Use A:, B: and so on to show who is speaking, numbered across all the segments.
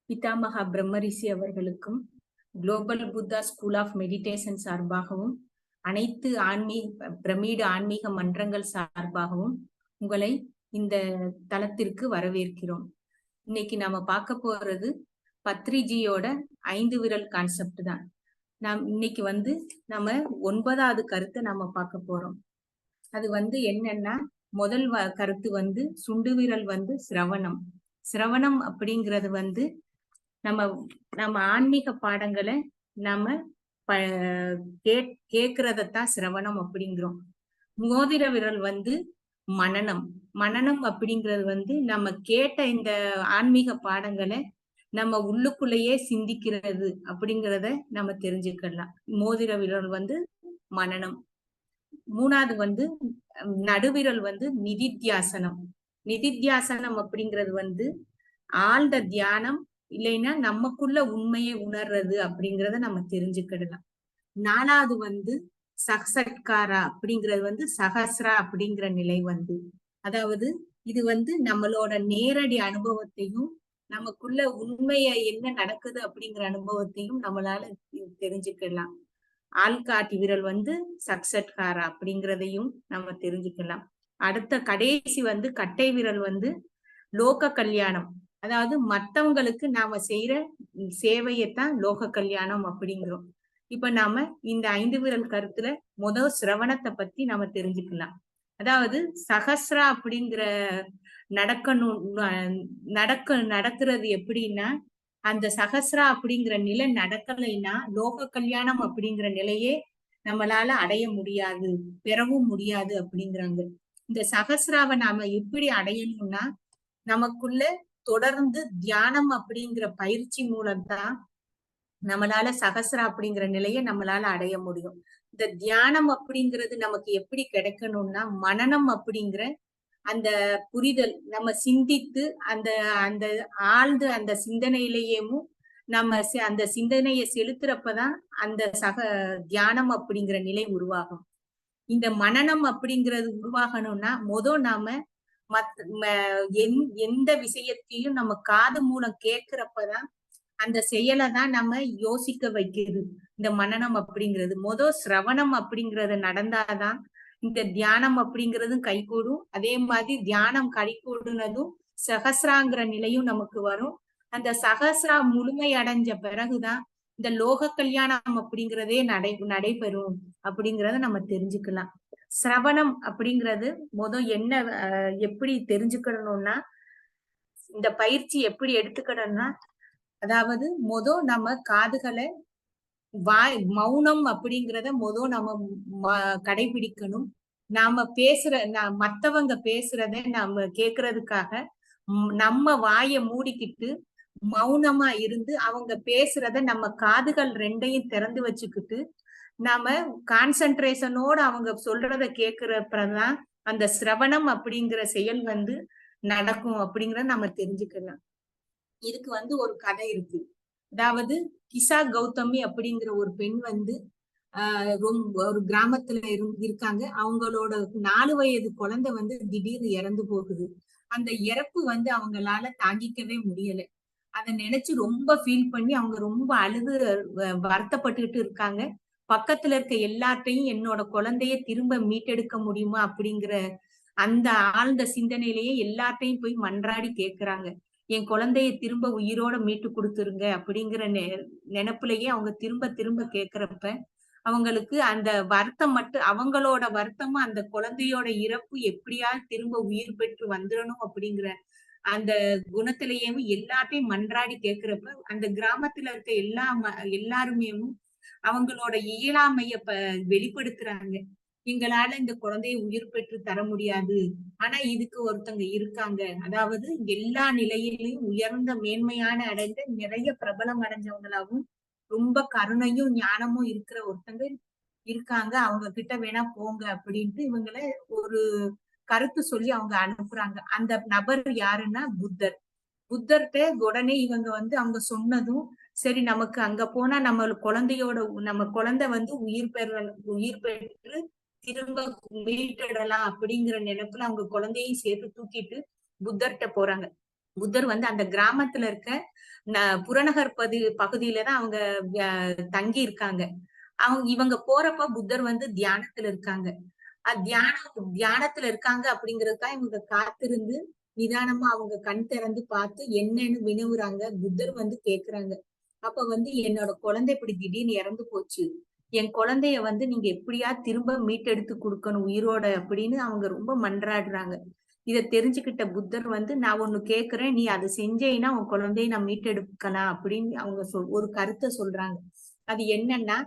A: பிதாமகா பிரம்மரிஷி அவர்களுக்கும் global Buddha school of meditation சார்பாகவும் அனைத்து பிரமிடு ஆன்மீக மன்றங்கள் சார்பாகவும் உங்களை இந்த தளத்திற்கு வரவேற்கிறோம். இன்னைக்கு நாம பார்க்க போறது பத்ரிஜியோட 5 விரல் கான்செப்ட் தான். இன்னைக்கு நம்ம 9வது கருத்தை நாம பார்க்க போறோம். அது என்னன்னா, முதல் கருத்து சுண்டு விரல் சிரவணம். சிரவணம் அப்படிங்கிறது நம்ம நம்ம ஆன்மீக பாடங்களை நாம கேட்கறதான் சிரவணம் அப்படிங்கிறோம். மோதிர விரல் மனனம். மனனம் அப்படிங்கிறது நம்ம கேட்ட இந்த ஆன்மீக பாடங்களை நம்ம உள்ளுக்குள்ளேயே சிந்திக்கிறது அப்படிங்கிறத நம்ம தெரிஞ்சுக்கலாம். மோதிர விரல் மனனம். 3வது நடுவிரல் நிதித்தியாசனம். நிதித்தியாசனம் அப்படிங்கிறது ஆழ்ந்த தியானம், இல்லைன்னா நமக்குள்ள உண்மையை உணர்றது அப்படிங்கிறத நம்ம தெரிஞ்சுக்கிடலாம். 4வது சஹஸ்ரகாரா அப்படிங்கிறது சஹஸ்ரா அப்படிங்கிற நிலை அதாவது இது நம்மளோட நேரடி அனுபவத்தையும் நமக்குள்ள உண்மைய என்ன நடக்குது அப்படிங்கிற அனுபவத்தையும் நம்மளால தெரிஞ்சுக்கலாம். ஆள்காட்டி விரல் சக்சட்காரா அப்படிங்கிறதையும் நம்ம தெரிஞ்சுக்கலாம். அடுத்த கடைசி கட்டை விரல் லோக கல்யாணம். அதாவது மத்தவங்களுக்கு நாம செய்யற சேவையத்தான் லோக கல்யாணம் அப்படிங்கிறோம். இப்ப நாம இந்த 5 விரல் கருத்துல முதல் சிரவணத்தை பத்தி நாம தெரிஞ்சுக்கலாம். அதாவது சஹஸ்ரா அப்படிங்கிற நடக்கிறது எப்படின்னா, அந்த சஹஸ்ரா அப்படிங்கிற நிலை நடக்கலைன்னா லோக கல்யாணம் அப்படிங்கிற நிலையே நம்மளால அடைய முடியாது, பெறவும் முடியாது அப்படிங்கிறாங்க. இந்த சஹஸ்ராவை நாம எப்படி அடையணும்னா, நமக்குள்ள தொடர்ந்து தியானம் அப்படிங்கிற பயிற்சி மூலம்தான் நம்மளால சஹஸ்ரா அப்படிங்கிற நிலையை நம்மளால அடைய முடியும். இந்த தியானம் அப்படிங்கிறது நமக்கு எப்படி கிடைக்கணும்னா, மனனம் அப்படிங்கிற அந்த புரிதல் நம்ம சிந்தித்து அந்த அந்த ஆழ்ந்து அந்த சிந்தனையிலேயும் நம்ம அந்த சிந்தனையை செலுத்துறப்பதான் அந்த தியானம் அப்படிங்கிற நிலை உருவாகும். இந்த மனனம் அப்படிங்கிறது உருவாகணும்னா நாம எந்த விஷயத்தையும் நம்ம காது மூலம் கேட்கிறப்பதான் அந்த செயலை தான் நம்ம யோசிக்க வைக்கிறது. இந்த மனனம் அப்படிங்கிறது சிரவணம் அப்படிங்கறது நடந்தாதான் இந்த தியானம் அப்படிங்கிறதும் கைகூடும். அதே மாதிரி தியானம் கைகூடுனதும் சஹஸ்ராங்கிற நிலையும் நமக்கு வரும். அந்த சஹஸ்ரா முழுமை அடைஞ்ச பிறகுதான் இந்த லோக கல்யாணம் அப்படிங்கிறதே நடைபெறும் அப்படிங்கறத நம்ம தெரிஞ்சுக்கலாம். சிரவணம் அப்படிங்கிறது என்ன எப்படி தெரிஞ்சுக்கணும்னா, இந்த பயிற்சி எப்படி எடுத்துக்கணும்னா, அதாவது நம்ம காதுகளை மௌனம் அப்படிங்கிறத நம்ம கடைபிடிக்கணும். நாம மத்தவங்க பேசுறத நாம கேக்குறதுக்காக நம்ம வாயை மூடிக்கிட்டு மௌனமா இருந்து அவங்க பேசுறத நம்ம காதுகள் 2ஐயும் திறந்து வச்சுக்கிட்டு நாம கான்சென்ட்ரேஷனோட அவங்க சொல்றத கேக்குறப்பதான் அந்த சிரவணம் அப்படிங்கிற செயல் நடக்கும் அப்படிங்கறத நம்ம தெரிஞ்சுக்கலாம். இதுக்கு ஒரு கதை இருக்கு. அதாவது கிசா கௌதமி அப்படிங்கிற ஒரு பெண் ரொம்ப ஒரு கிராமத்துல இருக்காங்க. அவங்களோட 4 வயது குழந்தை திடீர்னு இறந்து போகுது. அந்த இறப்பு அவங்களால தாங்கிக்கவே முடியல. அதை நினைச்சு ரொம்ப ஃபீல் பண்ணி அவங்க ரொம்ப அழுது வருத்தப்பட்டுக்கிட்டு இருக்காங்க. பக்கத்துல இருக்க எல்லார்ட்டையும் என்னோட குழந்தைய திரும்ப மீட்டெடுக்க முடியுமா அப்படிங்கிற அந்த ஆழ்ந்த சிந்தனையிலேயே எல்லார்ட்டையும் போய் மன்றாடி கேக்குறாங்க. என் குழந்தைய திரும்ப உயிரோட மீட்டு கொடுத்துருங்க அப்படிங்கிற நினைப்புலயே அவங்க திரும்ப திரும்ப கேக்குறப்ப அவங்களுக்கு அந்த வருத்தம் அவங்களோட வருத்தமும் அந்த குழந்தையோட இறப்பு எப்படியா திரும்ப உயிர் பெற்று வந்துடணும் அப்படிங்கிற அந்த குணத்திலேயே எல்லாத்தையும் மன்றாடி கேக்குறப்ப அந்த கிராமத்துல இருக்க எல்லாருமே அவங்களோட இயலாமைய வெளிப்படுத்துறாங்க. எங்களால இந்த குழந்தையை உயிர் பெற்று தர முடியாது, ஆனா இதுக்கு ஒருத்தங்க இருக்காங்க. அதாவது எல்லா நிலையிலையும் உயர்ந்த மேன்மையான அடைந்த நிறைய பிரபலம் அடைஞ்சவங்களாவும் ரொம்ப கருணையும் ஞானமும் இருக்கிற ஒருத்தங்க இருக்காங்க, அவங்க கிட்ட வேணா போங்க அப்படின்ட்டு இவங்கள ஒரு கருத்து சொல்லி அவங்க அனுப்புறாங்க. அந்த நபர் யாருன்னா புத்தர். புத்தர்கிட்ட உடனே இவங்க அவங்க சொன்னதும், சரி நமக்கு அங்க போனா நம்ம குழந்தை உயிர் பெற்று திரும்ப மீட்டெடலாம் அப்படிங்கிற நினைப்புல அவங்க குழந்தையும் சேர்த்து தூக்கிட்டு புத்தர்கிட்ட போறாங்க. புத்தர் வந்து அந்த கிராமத்துல இருக்க புறநகர் பகுதியில தான் அவங்க தங்கி இருக்காங்க. இவங்க போறப்ப புத்தர் வந்து தியானத்துல இருக்காங்க. தியானத்துல இருக்காங்க அப்படிங்கறதுக்காக இவங்க காத்திருந்து நிதானமா அவங்க கண் திறந்து பார்த்து என்னன்னு வினவுறாங்க. புத்தர் வந்து கேக்குறாங்க. அப்ப வந்து என்னோட குழந்தை இப்படி திடீர்னு இறந்து போச்சு. என் குழந்தைய வந்து நீங்க எப்படியா திரும்ப மீட்டெடுத்து கொடுக்கணும் உயிரோட அப்படின்னு அவங்க ரொம்ப மன்றாடுறாங்க. இத தெரிஞ்சுக்கிட்ட புத்தர் வந்து நான் ஒண்ணு கேக்குறேன், நீ அதை செஞ்சேன்னா உன் குழந்தைய நான் மீட்டெடுக்கலாம் அப்படின்னு அவங்க ஒரு கருத்தை சொல்றாங்க. அது என்னன்னா,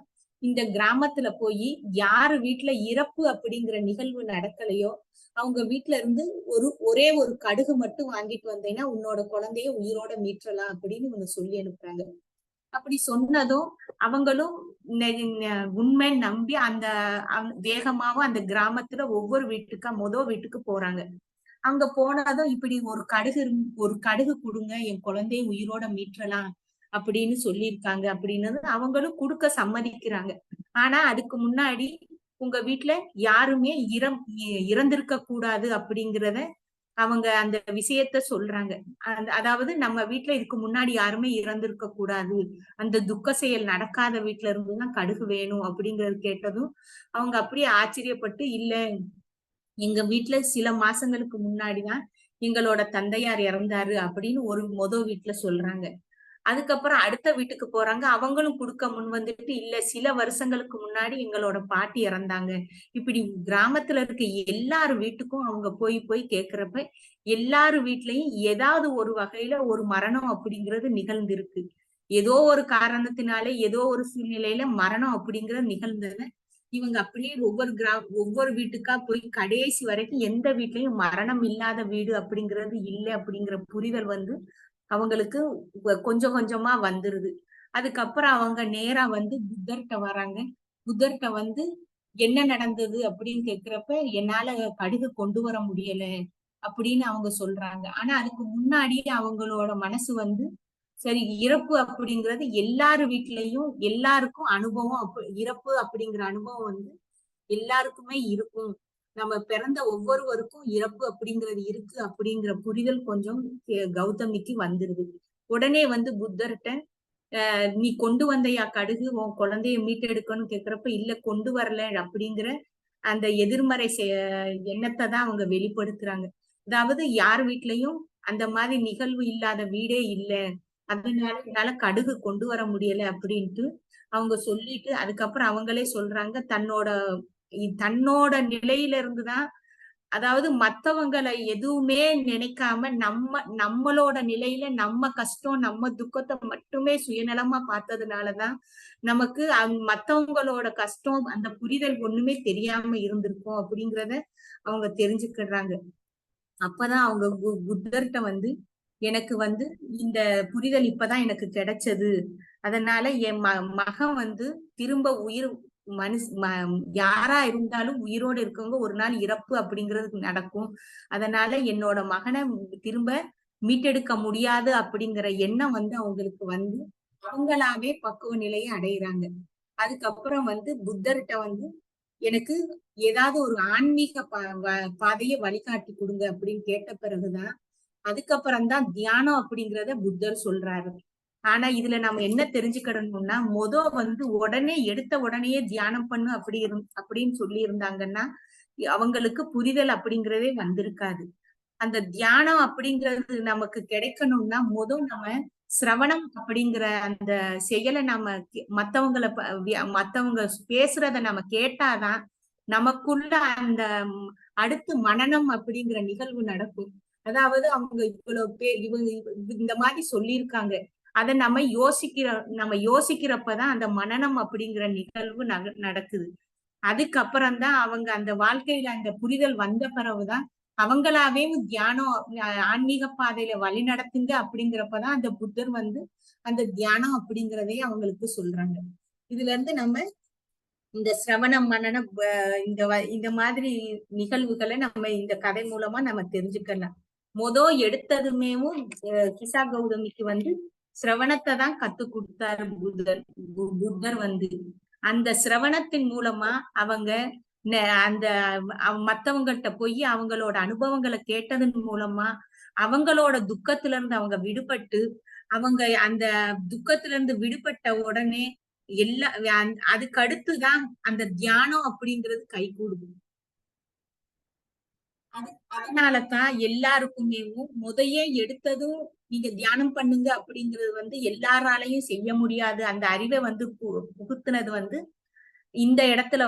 A: இந்த கிராமத்துல போய் யாரு வீட்டுல இறப்பு அப்படிங்கிற நிகழ்வு நடக்கலையோ அவங்க வீட்டுல இருந்து ஒரே ஒரு கடுகு மட்டும் வாங்கிட்டு வந்தேன்னா உன்னோட குழந்தைய உயிரோட மீட்டலாம் அப்படின்னு இவங்க சொல்லி அனுப்புறாங்க. அப்படி சொன்னதும் அவங்களும் உண்மை நம்பி அந்த வேகமாவும் அந்த கிராமத்துல ஒவ்வொரு வீட்டுக்கு போறாங்க. அங்க போனதும் இப்படி ஒரு கடுகு கொடுங்க என் குழந்தைய உயிரோட மீட்டலாம் அப்படின்னு சொல்லியிருக்காங்க அப்படின்னு அவங்களும் கொடுக்க சம்மதிக்கிறாங்க. ஆனா அதுக்கு முன்னாடி உங்க வீட்டுல யாருமே இறந்திருக்க கூடாது அப்படிங்கிறத அவங்க அந்த விஷயத்த சொல்றாங்க. அதாவது நம்ம வீட்டுல இதுக்கு முன்னாடி யாருமே இறந்திருக்க கூடாது, அந்த துக்க செயல் நடக்காத வீட்டுல இருந்துதான் கடுகு வேணும் அப்படிங்கறது கேட்டதும் அவங்க அப்படியே ஆச்சரியப்பட்டு, இல்ல எங்க வீட்டுல சில மாசங்களுக்கு முன்னாடிதான் எங்களோட தந்தையார் இறந்தாரு அப்படின்னு ஒரு வீட்டுல சொல்றாங்க. அதுக்கப்புறம் அடுத்த வீட்டுக்கு போறாங்க. அவங்களும் குடுக்க முன் வந்துட்டு, இல்ல சில வருஷங்களுக்கு முன்னாடி எங்களோட பாட்டி இறந்தாங்க. இப்படி கிராமத்துல இருக்க எல்லார் வீட்டுக்கும் அவங்க போய் போய் கேக்குறப்ப எல்லாரு வீட்லயும் ஏதாவது ஒரு வகையில ஒரு மரணம் அப்படிங்கிறது நிகழ்ந்திருக்கு. ஏதோ ஒரு காரணத்தினால ஏதோ ஒரு சூழ்நிலையில மரணம் அப்படிங்கிறது நிகழ்ந்தது. இவங்க அப்படியே ஒவ்வொரு வீட்டுக்கா போய் கடைசி வரைக்கும் எந்த வீட்லயும் மரணம் இல்லாத வீடு அப்படிங்கிறது இல்லை அப்படிங்கிற புரிதல் வந்து அவங்களுக்கு கொஞ்சம் கொஞ்சமா வந்துருது. அதுக்கப்புறம் அவங்க நேரா வந்து புத்தர்ட்ட வராங்க. புத்தர்ட்ட வந்து என்ன நடந்தது அப்படின்னு கேக்குறப்ப என்னால கடுகு கொண்டு வர முடியல அப்படின்னு அவங்க சொல்றாங்க. ஆனா அதுக்கு முன்னாடியே அவங்களோட மனசு வந்து சரி, இறப்பு அப்படிங்கிறது எல்லாரு வீட்லயும் எல்லாருக்கும் அனுபவம் இறப்பு அப்படிங்கிற அனுபவம் வந்து எல்லாருக்குமே இருக்கும். நம்ம பிறந்த ஒவ்வொருவருக்கும் இறப்பு அப்படிங்கிறது இருக்கு அப்படிங்கிற புரிதல் கொஞ்சம் கௌதமிக்கு வந்துருது. உடனே வந்து புத்தர்கிட்ட நீ கொண்டு வந்தையா கடுகு உன் குழந்தைய மீட்டெடுக்கணும்னு கேக்குறப்ப இல்ல கொண்டு வரல அப்படிங்கிற அந்த எதிர்மறை எண்ணத்தை தான் அவங்க வெளிப்படுத்துறாங்க. அதாவது யார் வீட்லயும் அந்த மாதிரி நிகழ்வு இல்லாத வீடே இல்ல, அதனால என்னால கடுகு கொண்டு வர முடியல அப்படின்ட்டு அவங்க சொல்லிட்டு அதுக்கப்புறம் அவங்களே சொல்றாங்க தன்னோட நிலையில இருந்துதான், அதாவது மத்தவங்களை எதுவுமே நினைக்காம நம்மளோட நிலையில நம்ம கஷ்டம் நம்ம துக்கத்தை மட்டுமே சுயநலமா பார்த்ததுனாலதான் நமக்கு மத்தவங்களோட கஷ்டம் அந்த புரிதல் ஒண்ணுமே தெரியாம இருந்திருக்கும் அப்படிங்கிறத அவங்க தெரிஞ்சுக்கிறாங்க. அப்பதான் அவங்க புத்தர்கிட்ட வந்து எனக்கு வந்து இந்த புரிதல் இப்பதான் எனக்கு கிடைச்சது. அதனால என் மகன் வந்து திரும்ப உயிர் யாரா இருந்தாலும் உயிரோடு இருக்கவங்க ஒரு நாள் இறப்பு அப்படிங்கிறது நடக்கும். அதனால என்னோட மகனை திரும்ப மீட்டெடுக்க முடியாது அப்படிங்கிற எண்ணம் வந்து அவங்களுக்கு வந்து அவங்களாவே பக்குவ நிலையை அடையிறாங்க. அதுக்கப்புறம் வந்து புத்தர்கிட்ட வந்து எனக்கு ஏதாவது ஒரு ஆன்மீக பாதையை வழிகாட்டி கொடுங்க அப்படின்னு கேட்ட பிறகுதான் அதுக்கப்புறம் தான் தியானம் அப்படிங்கிறத புத்தர் சொல்றாரு. ஆனா இதுல நம்ம என்ன தெரிஞ்சுக்கணும்னா வந்து உடனே எடுத்த உடனே தியானம் பண்ணு அப்படின்னு சொல்லி இருந்தாங்கன்னா அவங்களுக்கு புரிதல் அப்படிங்கிறதே வந்திருக்காது. அந்த தியானம் அப்படிங்கிறது நமக்கு கிடைக்கணும்னா நம்ம சிரவணம் அப்படிங்கிற அந்த செயலை நம்ம மத்தவங்க பேசுறத நம்ம கேட்டாதான் நமக்குள்ள அந்த அடுத்து மனனம் அப்படிங்கிற நிகழ்வு நடக்கும். அதாவது அவங்க இவ்வளவு பேர் இவங்க இந்த மாதிரி சொல்லியிருக்காங்க. அதை நம்ம யோசிக்கிறப்பதான் அந்த மனனம் அப்படிங்கிற நிகழ்வு நடக்குது. அதுக்கப்புறம் தான் அவங்க அந்த வாழ்க்கையில அந்த புரிதல் வந்த பிறகுதான் அவங்களாவே தியானம் ஆன்மீக பாதையில வழி நடத்துங்க அப்படிங்கிறப்பதான் அந்த புத்தர் வந்து அந்த தியானம் அப்படிங்கிறதே அவங்களுக்கு சொல்றாங்க. இதுல இருந்து நம்ம இந்த சிரவணம் மனன இந்த மாதிரி நிகழ்வுகளை நம்ம இந்த கதை மூலமா நம்ம தெரிஞ்சுக்கலாம். எடுத்ததுமேவும் கிசா கௌதமிக்கு வந்து சிரவணத்தை தான் கத்து கொடுத்தாரு புத்தர் வந்து அந்த சிரவணத்தின் மூலமா அவங்க அந்த மத்தவங்கள்ட்ட போய் அவங்களோட அனுபவங்களை கேட்டதன் மூலமா அவங்களோட துக்கத்துல இருந்து அவங்க விடுபட்டு, அவங்க அந்த துக்கத்துல இருந்து விடுபட்ட உடனே எல்லா அதுக்கு அடுத்துதான் அந்த தியானம் அப்படிங்கிறது கைகூடுது. அதனாலதான் எல்லாருக்குமே முதையே எடுத்ததும் நீங்க தியானம் பண்ணுங்க அப்படிங்கிறது எல்லாராலையும் செய்ய முடியாது. அந்த அறிவை புகுத்துனது இந்த இடத்துல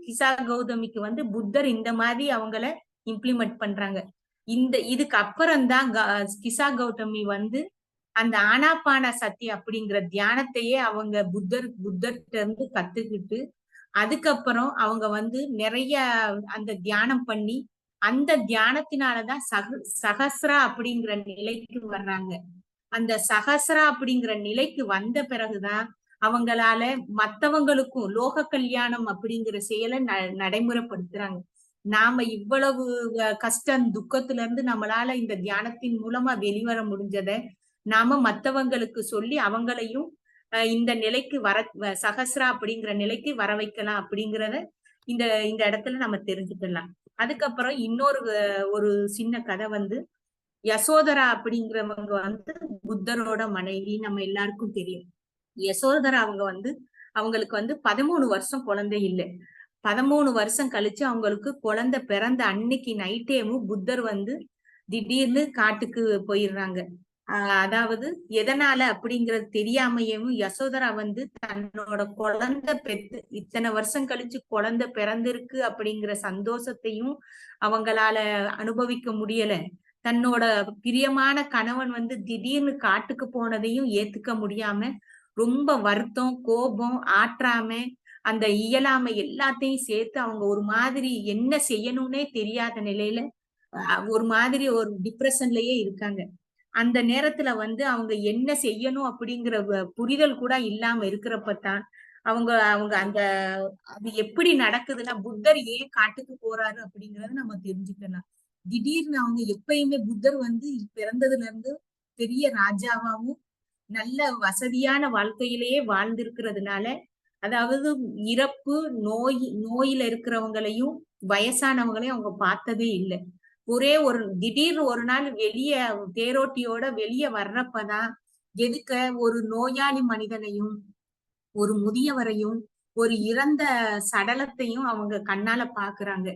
A: கிசா கௌதமிக்கு புத்தர் இந்த மாதிரி அவங்கள இம்ப்ளிமெண்ட் பண்றாங்க. இதுக்கு அப்புறம் தான் கிசா கௌதமி அந்த ஆனாபான சத்தி அப்படிங்கிற தியானத்தையே அவங்க புத்தர்கிட்ட இருந்து கத்துக்கிட்டு, அதுக்கப்புறம் அவங்க நிறைய அந்த தியானம் பண்ணி அந்த தியானத்தினாலதான் சகஸ்ரா அப்படிங்கிற நிலைக்கு வர்றாங்க. அந்த சகஸ்ரா அப்படிங்கிற நிலைக்கு வந்த பிறகுதான் அவங்களால மத்தவங்களுக்கும் லோக கல்யாணம் அப்படிங்கிற செயலை நடைமுறைப்படுத்துறாங்க. நாம இவ்வளவு கஷ்டம் துக்கத்துல இருந்து நம்மளால இந்த தியானத்தின் மூலமா வெளிவர முடிஞ்சத நாம மத்தவங்களுக்கு சொல்லி அவங்களையும் இந்த நிலைக்கு சகஸ்ரா அப்படிங்கிற நிலைக்கு வர வைக்கலாம் அப்படிங்கிறத இந்த இந்த இடத்துல நம்ம தெரிஞ்சுக்கலாம். அதுக்கப்புறம் இன்னொரு ஒரு சின்ன கதை யசோதரா அப்படிங்கிறவங்க புத்தரோட மனைவி, நம்ம எல்லாருக்கும் தெரியும். யசோதரா அவங்க அவங்களுக்கு 13 வருஷம் குழந்தை இல்லை. 13 வருஷம் கழிச்சு அவங்களுக்கு குழந்தை பிறந்த அன்னைக்கு நைட்டேவும் புத்தர் திடீர்னு காட்டுக்கு போயிடுறாங்க. அதாவது எதனால அப்படிங்கறது தெரியாமையும் யசோதரா தன்னோட குழந்தை பெத்து இத்தனை வருஷம் கழிச்சு குழந்தை பிறந்திருக்கு அப்படிங்கிற சந்தோஷத்தையும் அவங்களால அனுபவிக்க முடியல. தன்னோட பிரியமான கணவன் திடீர்னு காட்டுக்கு போனதையும் ஏத்துக்க முடியாம ரொம்ப வருத்தம், கோபம், ஆற்றாமை, அந்த இயலாமை எல்லாத்தையும் சேர்த்து அவங்க ஒரு மாதிரி என்ன செய்யணும்னே தெரியாத நிலையில ஒரு மாதிரி ஒரு டிப்ரெஷன்லயே இருக்காங்க. அந்த நேரத்துல அவங்க என்ன செய்யணும் அப்படிங்கிற புரிதல் கூட இல்லாம இருக்கிறப்பதான் அவங்க அவங்க அந்த அது எப்படி நடக்குதுன்னா புத்தர் ஏன் காட்டுக்கு போறாரு அப்படிங்கறத நம்ம தெரிஞ்சுக்கலாம். திடீர்னு அவங்க எப்பயுமே புத்தர் பிறந்ததுல இருந்து பெரிய ராஜாவாவும் நல்ல வசதியான வாழ்க்கையிலேயே வாழ்ந்திருக்கிறதுனால, அதாவது இறப்பு, நோயில இருக்கிறவங்களையும் வயசானவங்களையும் அவங்க பார்த்ததே இல்லை. திடீர்னு ஒரு நாள் தேரோட்டியோட வெளியே வர்றப்பதான் எதுக்க ஒரு நோயாளி மனிதனையும் ஒரு முதியவரையும் ஒரு இறந்த சடலத்தையும் அவங்க கண்ணால பாக்குறாங்க.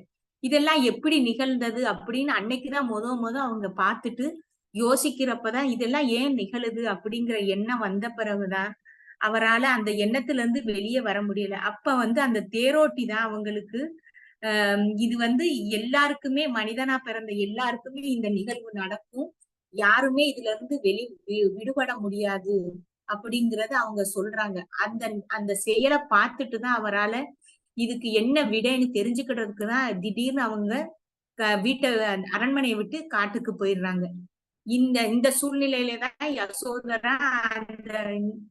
A: இதெல்லாம் எப்படி நிகழ்ந்தது அப்படின்னு அன்னைக்குதான் முத அவங்க பார்த்துட்டு யோசிக்கிறப்பதான் இதெல்லாம் ஏன் நிகழுது அப்படிங்கிற எண்ணம் வந்த பிறகுதான் அவரால அந்த எண்ணத்துல இருந்து வெளியே வர முடியல. அப்ப அந்த தேரோட்டி தான் அவங்களுக்கு இது எல்லாருக்குமே மனிதனா பிறந்த எல்லாருக்குமே இந்த நிகழ்வு நடக்கும். யாருமே இதுல இருந்து விடுபட முடியாது அப்படிங்கறத அவங்க சொல்றாங்க. அந்த அந்த செயலை பார்த்துட்டுதான் அவரால இதுக்கு என்ன விடைன்னு தெரிஞ்சுக்கிறதுக்குதான் திடீர்னு அவங்க வீட்டை அரண்மனையை விட்டு காட்டுக்கு போயிடுறாங்க. இந்த சூழ்நிலையிலதான் யசோதரா அந்த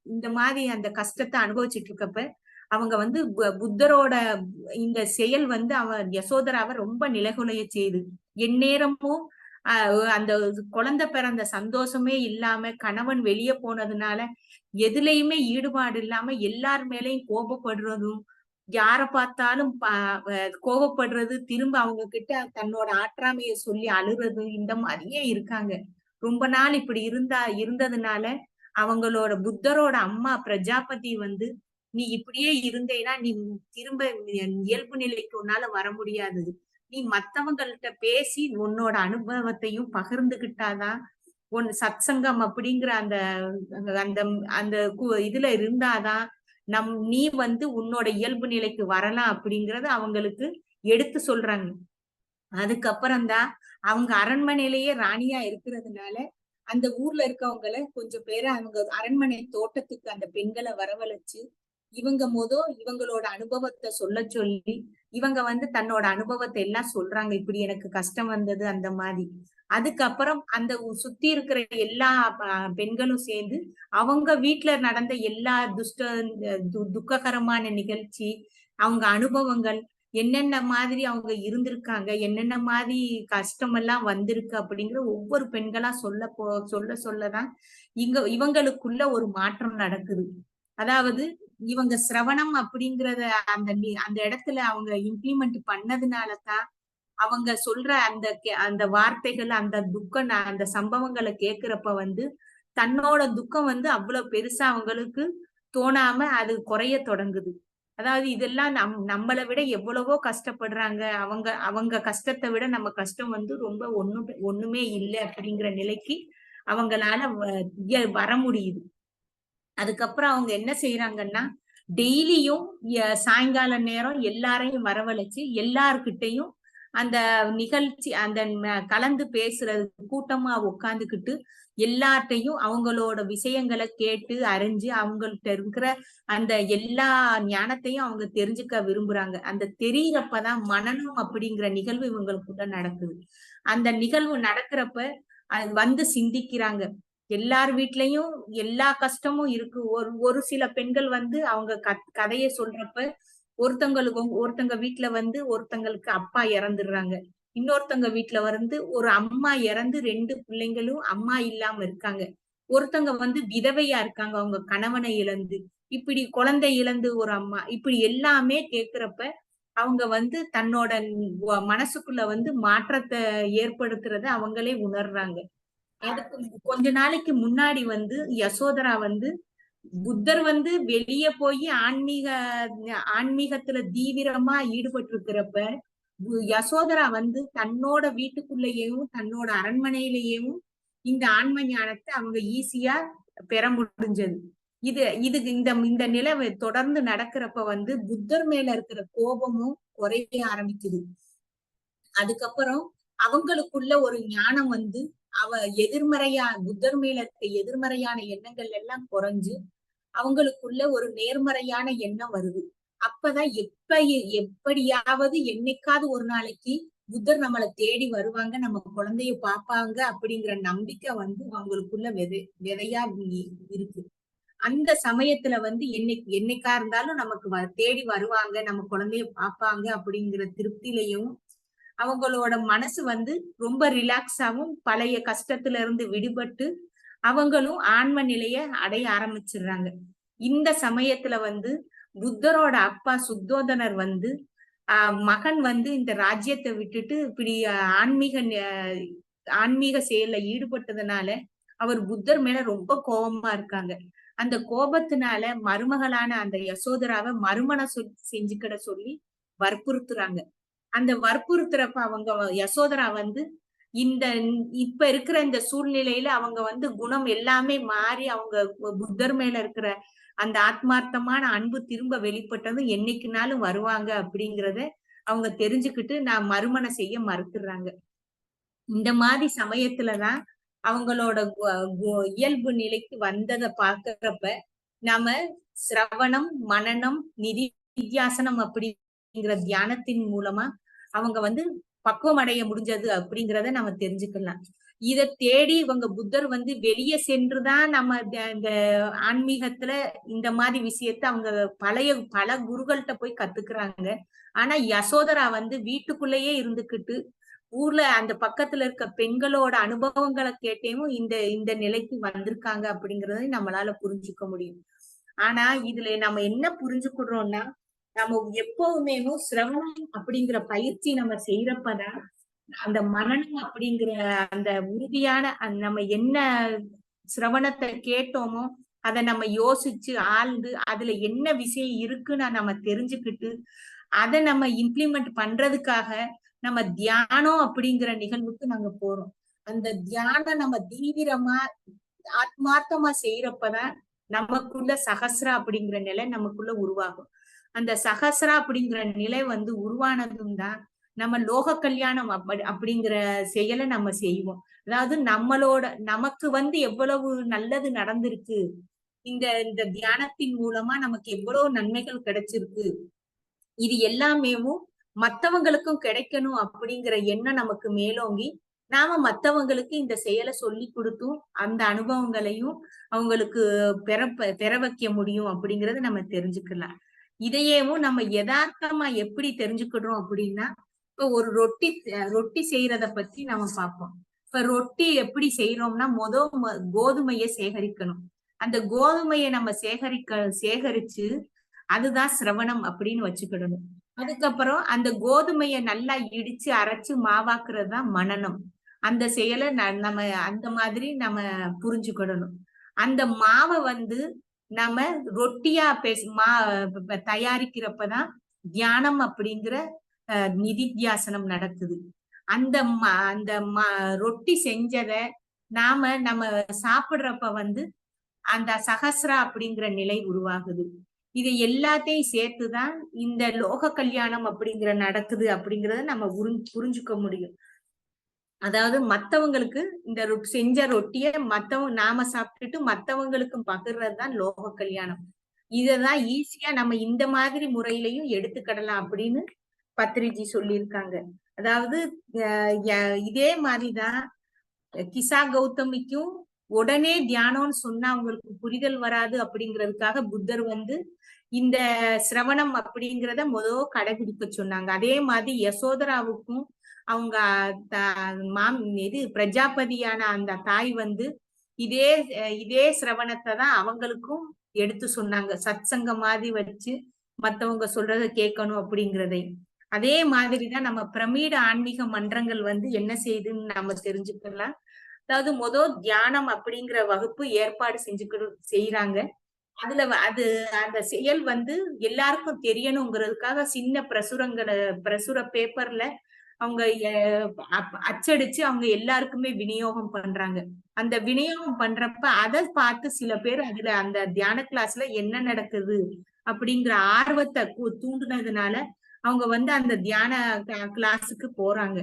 A: இந்த மாதிரி அந்த கஷ்டத்தை அனுபவிச்சுட்டு இருக்கப்ப அவங்க புத்தரோட இந்த செயல் யசோதராவை ரொம்ப நிலைகுலைய செய்யுது. எந்நேரமும் அந்த குழந்தை பிறந்த சந்தோஷமே இல்லாம கணவன் வெளியே போனதுனால எதுலயுமே ஈடுபாடு இல்லாம எல்லார் மேலயும் கோபப்படுறதும், யார பார்த்தாலும் கோபப்படுறது, திரும்ப அவங்க கிட்ட தன்னோட ஆற்றாமைய சொல்லி அழுறது, இந்த மாதிரியே இருக்காங்க. ரொம்ப நாள் இப்படி இருந்ததுனால அவங்களோட புத்தரோட அம்மா பிரஜாபதி நீ இப்படியே இருந்தேன்னா நீ திரும்ப இயல்பு நிலைக்கு உன்னால வர முடியாது. நீ மத்தவங்கள்ட்ட பேசி உன்னோட அனுபவத்தையும் பகிர்ந்துகிட்டாதான் சத்சங்கம் அப்படிங்கிற அந்த அந்த அந்த இதுல இருந்தாதான் நீ உன்னோட இயல்பு நிலைக்கு வரலாம் அப்படிங்கறது அவங்களுக்கு எடுத்து சொல்றாங்க. அதுக்கப்புறம் தான் அவங்க அரண்மனையிலேயே ராணியா இருக்கிறதுனால அந்த ஊர்ல இருக்கவங்களை கொஞ்சம் பேரை அவங்க அரண்மனை தோட்டத்துக்கு அந்த பெண்களை வரவழைச்சு இவங்களோட அனுபவத்தை சொல்ல சொல்லி இவங்க தன்னோட அனுபவத்தை எல்லாம் சொல்றாங்க. இப்படி எனக்கு கஷ்டம் வந்தது அந்த மாதிரி. அதுக்கப்புறம் அந்த சுத்தி இருக்கிற எல்லா பெண்களும் சேர்ந்து அவங்க வீட்டுல நடந்த எல்லா துக்ககரமான நிகழ்ச்சி, அவங்க அனுபவங்கள், என்னென்ன மாதிரி அவங்க இருந்திருக்காங்க, என்னென்ன மாதிரி கஷ்டம் எல்லாம் வந்திருக்கு அப்படிங்கிற ஒவ்வொரு பெண்களா சொல்லதான் இவங்களுக்குள்ள ஒரு மாற்றம் நடக்குது. அதாவது இவங்க சிரவணம் அப்படிங்கறத அந்த இடத்துல அவங்க இம்ப்ளிமெண்ட் பண்ணதுனாலதான் அவங்க சொல்ற அந்த வார்த்தைகள், அந்த துக்கம், அந்த சம்பவங்களை கேக்குறப்ப வந்து தன்னோட துக்கம் வந்து அவ்வளவு பெருசா அவங்களுக்கு தோணாம அது குறைய தொடங்குது. அதாவது இதெல்லாம் நம்மளை விட எவ்வளவோ கஷ்டப்படுறாங்க, அவங்க அவங்க கஷ்டத்தை விட நம்ம கஷ்டம் வந்து ரொம்ப ஒண்ணுமே இல்லை அப்படிங்கிற நிலைக்கு அவங்களால வர முடியுது. அதுக்கப்புறம் அவங்க என்ன செய்யறாங்கன்னா, டெய்லியும் சாயங்கால நேரம் எல்லாரையும் வரவழைச்சு எல்லார்கிட்டையும் அந்த நிகழ்ச்சி அந்த கலந்து பேசுறது கூட்டமா உட்காந்துக்கிட்டு எல்லார்ட்டையும் அவங்களோட விஷயங்களை கேட்டு அறிஞ்சு அவங்கள்ட்ட இருக்கிற அந்த எல்லா ஞானத்தையும் அவங்க தெரிஞ்சுக்க விரும்புறாங்க. அந்த தெரியறப்பதான் மனனம் அப்படிங்கிற நிகழ்வு இவங்களுக்குள்ள நடக்குது. அந்த நிகழ்வு நடக்கிறப்ப அது வந்து சிந்திக்கிறாங்க. எல்லார் வீட்லயும் எல்லா கஷ்டமும் இருக்கு. ஒரு சில பெண்கள் வந்து அவங்க கதையை சொல்றப்ப ஒருத்தங்க வீட்டுல வந்து ஒருத்தங்களுக்கு அப்பா இறந்துடுறாங்க. இன்னொருத்தங்க வீட்டுல வந்து ஒரு அம்மா இறந்து 2 பிள்ளைங்களும் அம்மா இல்லாம இருக்காங்க. ஒருத்தங்க வந்து விதவையா இருக்காங்க, அவங்க கணவனை இழந்து. இப்படி குழந்தை இழந்து ஒரு அம்மா, இப்படி எல்லாமே கேக்குறப்ப அவங்க வந்து தன்னோட மனசுக்குள்ள வந்து மாற்றத்தை ஏற்படுத்துறத அவங்களே உணர்றாங்க. அதுக்கு கொஞ்ச நாளைக்கு முன்னாடி வந்து யசோதரா வந்து புத்தர் வந்து வெளிய போய் ஆன்மீகத்துல தீவிரமா ஈடுபட்டு இருக்கிறப்ப யசோதரா வந்து தன்னோட வீட்டுக்குள்ளேயும் தன்னோட அரண்மனையிலேயும் இந்த ஆன்ம ஞானத்தை அவங்க ஈஸியா பெற முடிஞ்சது. இதுக்கு இந்த நிலை தொடர்ந்து நடக்கிறப்ப வந்து புத்தர் மேல இருக்கிற கோபமும் குறைய ஆரம்பிக்குது. அதுக்கப்புறம் அவங்களுக்குள்ள ஒரு ஞானம் வந்து எதிர்மறையா புத்தர் மேல இருக்க எதிர்மறையான எண்ணங்கள் எல்லாம் குறைஞ்சு அவங்களுக்குள்ள ஒரு நேர்மறையான எண்ணம் வருது. அப்பதான் எப்படியாவது என்னைக்காவது ஒரு நாளைக்கு புத்தர் நம்மளை தேடி வருவாங்க, நம்ம குழந்தைய பாப்பாங்க அப்படிங்கிற நம்பிக்கை வந்து அவங்களுக்குள்ள விதையா இருக்கு. அந்த சமயத்துல வந்து என்னைக்கா இருந்தாலும் நமக்கு தேடி வருவாங்க, நம்ம குழந்தைய பாப்பாங்க அப்படிங்கிற திருப்தியிலையும் அவங்களோட மனசு வந்து ரொம்ப ரிலாக்ஸாவும் பழைய கஷ்டத்துல இருந்து விடுபட்டு அவங்களும் ஆன்ம நிலைய அடைய ஆரம்பிச்சிடுறாங்க. இந்த சமயத்துல வந்து புத்தரோட அப்பா சுத்தோதனர் வந்து மகன் வந்து இந்த ராஜ்யத்தை விட்டுட்டு இப்படி ஆன்மீக செயல்ல ஈடுபட்டதுனால அவர் புத்தர் மேல ரொம்ப கோபமா இருக்காங்க. அந்த கோபத்தினால மருமகளான அந்த யசோதராவை மறுமணம் செஞ்சுக்கிட சொல்லி வற்புறுத்துறாங்க. அந்த வற்புறுத்துறப்ப அவங்க யசோதரா வந்து இப்ப இருக்கிற இந்த சூழ்நிலையில அவங்க வந்து குணம் எல்லாமே மாறி அவங்க புத்தர் மேல இருக்கிற அந்த ஆத்மார்த்தமான அன்பு திரும்ப வெளிப்பட்டதும் என்னைக்குனாலும் வருவாங்க அப்படிங்கறத அவங்க தெரிஞ்சுக்கிட்டு நான் மறுமணம் செய்ய மறுத்துடுறாங்க. இந்த மாதிரி சமயத்துலதான் அவங்களோட இயல்பு நிலைக்கு வந்ததை பாக்குறப்ப நாம சிரவணம், மனனம், நிதித்தியாசனம் அப்படிங்கிற தியானத்தின் மூலமா அவங்க வந்து பக்குவம் அடைய முடிஞ்சது அப்படிங்கிறத நம்ம தெரிஞ்சுக்கலாம். இதை தேடி இவங்க புத்தர் வந்து வெளியே சென்றுதான் நம்ம இந்த ஆன்மீகத்துல இந்த மாதிரி விஷயத்த அவங்க பல குருகள்கிட்ட போய் கத்துக்கிறாங்க. ஆனா யசோதரா வந்து வீட்டுக்குள்ளேயே இருந்துகிட்டு ஊர்ல அந்த பக்கத்துல இருக்க பெண்களோட அனுபவங்களை கேட்டேவும் இந்த நிலைக்கு வந்திருக்காங்க அப்படிங்கறத நம்மளால புரிஞ்சுக்க முடியும். ஆனா இதுல நம்ம என்ன புரிஞ்சுக்கிறோம்னா, நம்ம எப்பவுமே சிரவணம் அப்படிங்கிற பயிற்சி நம்ம செய்யறப்பதான் அந்த மனனம் அப்படிங்கிற அந்த உறுதியான நம்ம என்ன சிரவணத்தை கேட்டோமோ அதை நம்ம யோசிச்சு ஆழ்ந்து அதுல என்ன விஷயம் இருக்குன்னு நம்ம தெரிஞ்சுக்கிட்டு அதை நம்ம இம்ப்ளிமெண்ட் பண்றதுக்காக நம்ம தியானம் அப்படிங்கிற நிகழ்வுக்கு நாங்க போறோம். அந்த தியானம் நம்ம தீவிரமா ஆத்மார்த்தமா செய்யறப்பதான் நமக்குள்ள சகஸ்ரா அப்படிங்கிற நிலை நமக்குள்ள உருவாகும். அந்த சகஸ்ரா அப்படிங்கிற நிலை வந்து உருவானதும் தான் நம்ம லோக கல்யாணம் அப்படிங்கிற செயலை நம்ம செய்வோம். அதாவது நமக்கு வந்து எவ்வளவு நல்லது நடந்திருக்கு, இந்த தியானத்தின் மூலமா நமக்கு எவ்வளவு நன்மைகள் கிடைச்சிருக்கு, இது எல்லாமேவும் மத்தவங்களுக்கும் கிடைக்கணும் அப்படிங்கிற எண்ணம் நமக்கு மேலோங்கி நாம மத்தவங்களுக்கு இந்த செயலை சொல்லி கொடுத்தும் அந்த அனுபவங்களையும் அவங்களுக்கு பெற வைக்க முடியும் அப்படிங்கறத நம்ம தெரிஞ்சுக்கலாம். இதையேவும் நம்ம யதார்த்தமா எப்படி தெரிஞ்சுக்கிறோம் அப்படின்னா, இப்ப ஒரு ரொட்டி செய்யறத பத்தி நம்ம பார்ப்போம். இப்ப ரொட்டி எப்படி செய்யறோம்னா கோதுமையை சேகரிக்கணும். அந்த கோதுமையை நம்ம சேகரிச்சு அதுதான் சிரவணம் அப்படின்னு வச்சுக்கிடணும். அதுக்கப்புறம் அந்த கோதுமைய நல்லா இடிச்சு அரைச்சு மாவாக்குறது தான் மனனம். அந்த செயலை நம்ம அந்த மாதிரி நம்ம புரிஞ்சுக்கிடணும். அந்த மாவை வந்து நம்ம ரொட்டியா தயாரிக்கிறப்பதான் தியானம் அப்படிங்கிற நிதித்தியாசனம் நடக்குது. அந்த அந்த ரொட்டி செஞ்சத நம்ம சாப்பிடுறப்ப வந்து அந்த சகஸ்ரா அப்படிங்கிற நிலை உருவாகுது. இது எல்லாத்தையும் சேர்த்துதான் இந்த லோக கல்யாணம் அப்படிங்கிற நடக்குது அப்படிங்கறத நம்ம புரிஞ்சுக்க முடியும். அதாவது மத்தவங்களுக்கு இந்த செஞ்ச ரொட்டிய மத்தவங்க நாம சாப்பிட்டுட்டு மத்தவங்களுக்கும் பகிர்றதுதான் லோக கல்யாணம். இததான் ஈஸியா நம்ம இந்த மாதிரி முறையிலையும் எடுத்துக்கிடலாம் அப்படின்னு பத்ரிஜி சொல்லியிருக்காங்க. அதாவது இதே மாதிரிதான் கிசா கௌதமிக்கும் உடனே தியானம்னு சொன்னா அவங்களுக்கு புரிதல் வராது அப்படிங்கிறதுக்காக புத்தர் வந்து இந்த சிரவணம் அப்படிங்கிறத கடைபிடிக்க சொன்னாங்க. அதே மாதிரி யசோதராவுக்கும் அவங்க இது பிரஜாபதியான அந்த தாய் வந்து இதே சிரவணத்தை தான் அவங்களுக்கும் எடுத்து சொன்னாங்க. சத் சங்கம் மாதிரி வச்சு மத்தவங்க சொல்றத கேட்கணும் அப்படிங்கிறதை. அதே மாதிரிதான் நம்ம பிரமீட ஆன்மீக மன்றங்கள் வந்து என்ன செய்யுதுன்னு நம்ம தெரிஞ்சுக்கலாம். அதாவது தியானம் அப்படிங்கிற வகுப்பு ஏற்பாடு செய்யறாங்க. அதுல அந்த செயல் வந்து எல்லாருக்கும் தெரியணுங்கிறதுக்காக சின்ன பிரசுர பேப்பர்ல அவங்க அச்சடிச்சு அவங்க எல்லாருக்குமே விநியோகம் பண்றாங்க. அந்த விநியோகம் பண்றப்ப அதை பார்த்து சில பேர் அதுல அந்த தியான கிளாஸ்ல என்ன நடக்குது அப்படிங்கிற ஆர்வத்தை தூண்டுனதுனால அவங்க வந்து அந்த தியான கிளாஸுக்கு போறாங்க.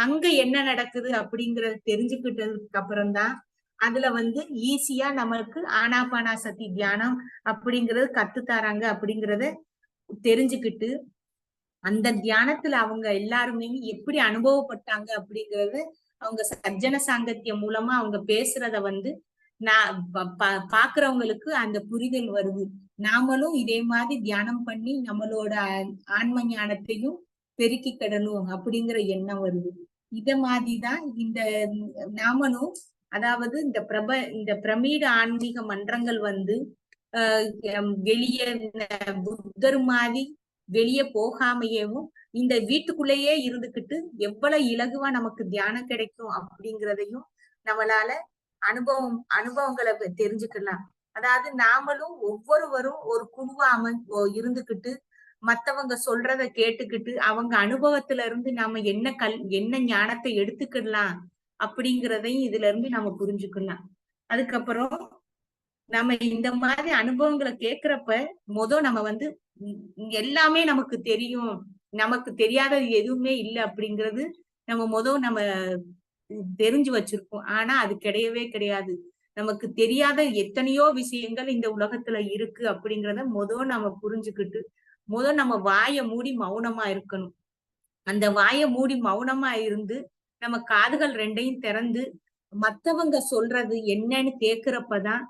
A: அங்க என்ன நடக்குது அப்படிங்கறத தெரிஞ்சுக்கிட்டதுக்கு அப்புறம் தான் அதுல வந்து ஈஸியா நமக்கு ஆனாபானாசதி தியானம் அப்படிங்கறது கத்து தராங்க அப்படிங்கறத தெரிஞ்சுக்கிட்டு அந்த தியானத்துல அவங்க எல்லாருமே எப்படி அனுபவப்பட்டாங்க அப்படிங்கறது அவங்க சஜ்ஜன சாங்கத்தியம் மூலமா அவங்க பேசுறத வந்து பாக்குறவங்களுக்கு அந்த புரிதல் வருது. நாமளும் இதே மாதிரி தியானம் பண்ணி நம்மளோட ஆன்ம ஞானத்தையும் பெருக்கிக்கிடணும் அப்படிங்கிற எண்ணம் வருது. இத மாதிரிதான் இந்த நாமளும் அதாவது இந்த பிரமீட ஆன்மீக மன்றங்கள் வந்து வெளியே புத்தர் மாதிரி வெளியே போகாமையேவும் இந்த வீட்டுக்குள்ளேயே இருந்துகிட்டு எவ்வளவு இலகுவா நமக்கு தியானம் கிடைக்கும் அப்படிங்கிறதையும் நம்மளால அனுபவங்களை தெரிஞ்சுக்கலாம். அதாவது நாமளும் ஒவ்வொருவரும் ஒரு குழுவா இருந்துகிட்டு மத்தவங்க சொல்றத கேட்டுக்கிட்டு அவங்க அனுபவத்துல இருந்து நாம என்ன ஞானத்தை எடுத்துக்கலாம் அப்படிங்கிறதையும் இதுல இருந்து நம்ம புரிஞ்சுக்கலாம். அதுக்கப்புறம் நம்ம இந்த மாதிரி அனுபவங்களை கேட்கிறப்ப நம்ம வந்து எல்லாமே நமக்கு தெரியும், நமக்கு தெரியாதது எதுவுமே இல்லை அப்படிங்கிறது நம்ம தெரிஞ்சு வச்சிருக்கோம். ஆனா அது கிடையவே கிடையாது. நமக்கு தெரியாத எத்தனையோ விஷயங்கள் இந்த உலகத்துல இருக்கு அப்படிங்கிறத நம்ம புரிஞ்சுக்கிட்டு நம்ம வாயை மூடி மௌனமா இருக்கணும். அந்த வாயை மூடி மௌனமா இருந்து நம்ம காதுகள் ரெண்டையும் திறந்து மத்தவங்க சொல்றது என்னன்னு கேக்குறப்பதான்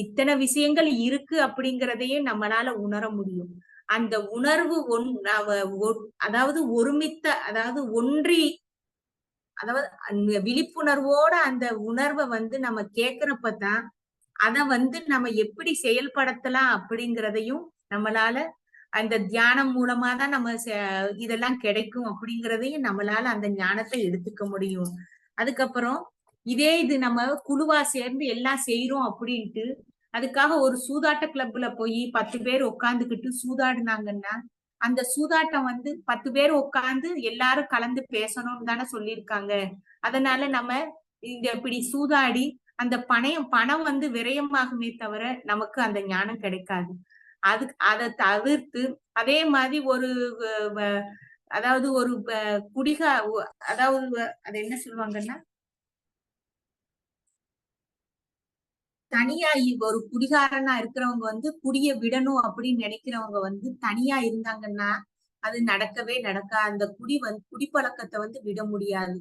A: இத்தனை விஷயங்கள் இருக்கு அப்படிங்கிறதையும் நம்மளால உணர முடியும். அந்த உணர்வு அதாவது ஒருமித்த அதாவது ஒன்றி அதாவது விழிப்புணர்வோட அந்த உணர்வை வந்து நம்ம கேக்குறப்பதான் அத வந்து நம்ம எப்படி செயல்படுத்தலாம் அப்படிங்கிறதையும் நம்மளால அந்த தியானம் மூலமா தான் நம்ம இதெல்லாம் கிடைக்கும் அப்படிங்கிறதையும் நம்மளால அந்த ஞானத்தை எடுத்துக்க முடியும். அதுக்கப்புறம் இது நம்ம குழுவா சேர்ந்து எல்லாம் செய்யறோம் அப்படின்ட்டு அதுக்காக ஒரு சூதாட்ட கிளப்ல போய் 10 பேர் உட்காந்துக்கிட்டு சூதாடினாங்கன்னா அந்த சூதாட்டம் வந்து 10 பேர் உட்கார்ந்து எல்லாரும் கலந்து பேசணும்னு தானே சொல்லியிருக்காங்க. அதனால நம்ம இப்படி சூதாடி அந்த பணம் வந்து விரயமாகுமே தவிர நமக்கு அந்த ஞானம் கிடைக்காது. அதை தவிர்த்து அதே மாதிரி அதாவது ஒரு அதாவது அது என்ன சொல்லுவாங்கன்னா தனியா ஒரு குடிகாரனா இருக்கிறவங்க வந்து குடிய விடணும் அப்படின்னு நினைக்கிறவங்க வந்து தனியா இருந்தாங்கன்னா அது நடக்கவே நடக்காது. அந்த குடிப்பழக்கத்தை வந்து விட முடியாது.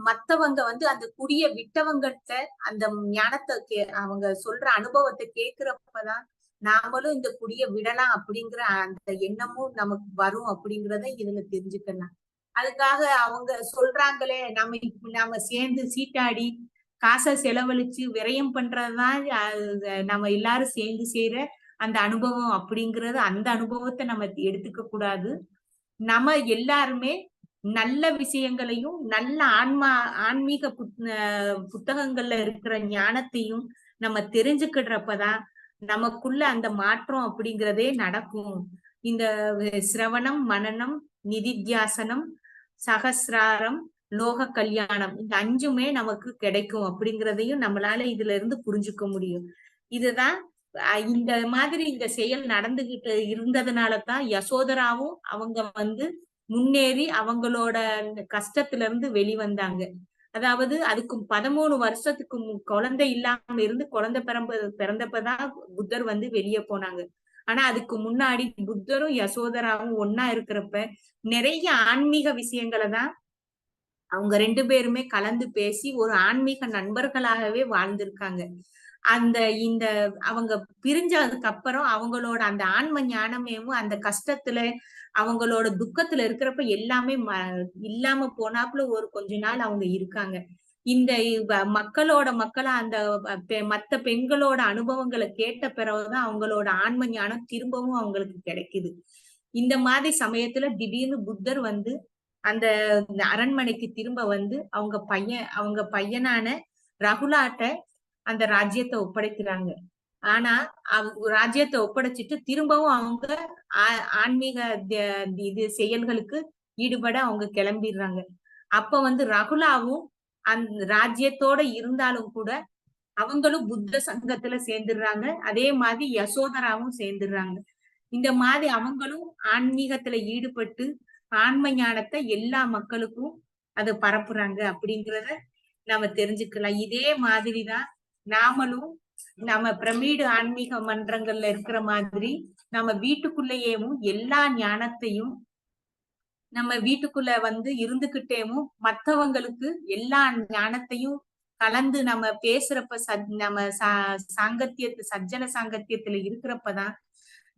A: மத்தவங்க வந்து அந்த குடிய விட்டவங்கிட்ட அந்த ஞானத்தை அவங்க சொல்ற அனுபவத்தை கேக்குறப்பதான் நாமளும் இந்த குடிய விடலாம் அப்படிங்கிற அந்த எண்ணமும் நமக்கு வரும் அப்படிங்கிறத இதுல தெரிஞ்சுக்கலாம். அதுக்காக அவங்க சொல்றாங்களே நம்ம சேர்ந்து சீட்டாடி காசை செலவழிச்சு விரயம் பண்றதுதான் நம்ம எல்லாரும் சேர்ந்து செய்யற அந்த அனுபவம் அப்படிங்கறது அந்த அனுபவத்தை நம்ம எடுத்துக்க கூடாது. நம்ம எல்லாருமே நல்ல விஷயங்களையும் நல்ல ஆன்மீக புத்தகங்கள்ல இருக்கிற ஞானத்தையும் நம்ம தெரிஞ்சுக்கிடுறப்பதான் நமக்குள்ள அந்த மாற்றம் அப்படிங்கிறதே நடக்கும். இந்த சிரவணம், மனனம், நிதித்தியாசனம், சகசிராரம், லோக கல்யாணம் இந்த 5மே நமக்கு கிடைக்கும் அப்படிங்கிறதையும் நம்மளால இதுல இருந்து புரிஞ்சுக்க முடியும். இதுதான் இந்த மாதிரி இந்த செயல் நடந்துகிட்டு இருந்ததுனாலதான் யசோதராவும் அவங்க முன்னேறி அவங்களோட கஷ்டத்துல இருந்து வெளிவந்தாங்க. அதாவது அதுக்கு 13 வருஷத்துக்கு குழந்தை இல்லாம இருந்து குழந்தை பிறந்தப்பதான் புத்தர் வெளியே போனாங்க. ஆனா அதுக்கு முன்னாடி புத்தரும் யசோதராவும் ஒன்னா இருக்கிறப்ப நிறைய ஆன்மீக விஷயங்களை தான் அவங்க 2 பேருமே கலந்து பேசி ஒரு ஆன்மீக நண்பர்களாகவே வாழ்ந்திருக்காங்க. இந்த அவங்க பிரிஞ்சதுக்கு அப்புறம் அவங்களோட அந்த ஆன்ம ஞானமேவும் அந்த கஷ்டத்துல அவங்களோட துக்கத்துல இருக்கிறப்ப எல்லாமே இல்லாம போனாப்புல ஒரு கொஞ்ச நாள் அவங்க இருக்காங்க. இந்த மக்களா அந்த மத்த பெண்களோட அனுபவங்களை கேட்ட பிறகுதான் அவங்களோட ஆன்ம ஞானம் திரும்பவும் அவங்களுக்கு கிடைக்குது. இந்த மாதிரி சமயத்துல திடீர்னு புத்தர் அந்த அரண்மனைக்கு திரும்ப அவங்க பையனான ரகுலாட்ட அந்த ராஜ்யத்தை ஒப்படைக்கிறாங்க. ஆனா ராஜ்யத்தை ஒப்படைச்சிட்டு திரும்பவும் அவங்க ஆன்மீக இது செயல்களுக்கு ஈடுபட அவங்க கிளம்பிடுறாங்க. அப்ப ரகுலாவும் அந்த ராஜ்யத்தோட இருந்தாலும் கூட அவங்களும் புத்த சங்கத்துல சேர்ந்துடுறாங்க. அதே மாதிரி யசோதராவும் சேர்ந்துடுறாங்க. இந்த மாதிரி அவங்களும் ஆன்மீகத்துல ஈடுபட்டு ஆன்ம ஞானத்தை எல்லா மக்களுக்கும் அதை பரப்புறாங்க அப்படிங்கிறத நாம தெரிஞ்சுக்கலாம். இதே மாதிரிதான் நாமளும் நம்ம பிரமிடு ஆன்மீக மன்றங்கள்ல இருக்கிற மாதிரி நம்ம வீட்டுக்குள்ளேயேவும் எல்லா ஞானத்தையும் நம்ம வீட்டுக்குள்ள இருந்துகிட்டேவும் மத்தவங்களுக்கு எல்லா ஞானத்தையும் கலந்து நம்ம பேசுறப்ப நம்ம சஜ்ஜன சாங்கத்தியத்துல இருக்கிறப்பதான்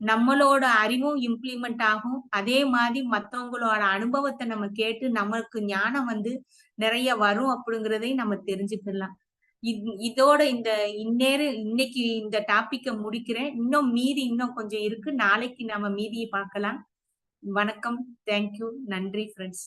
A: நம்மளோட அறிவும் இம்ப்ளிமெண்ட் ஆகும். அதே மாதிரி மத்தவங்களோட அனுபவத்தை நம்ம கேட்டு நமக்கு ஞானம் நிறைய வரும் அப்படிங்கிறதையும் நம்ம தெரிஞ்சுக்கலாம். இதோட இன்னைக்கு இந்த டாபிக்க முடிக்கிறேன். இன்னும் கொஞ்சம் இருக்கு. நாளைக்கு நம்ம மீதியை பார்க்கலாம். வணக்கம். தேங்க்யூ. நன்றி ஃப்ரெண்ட்ஸ்.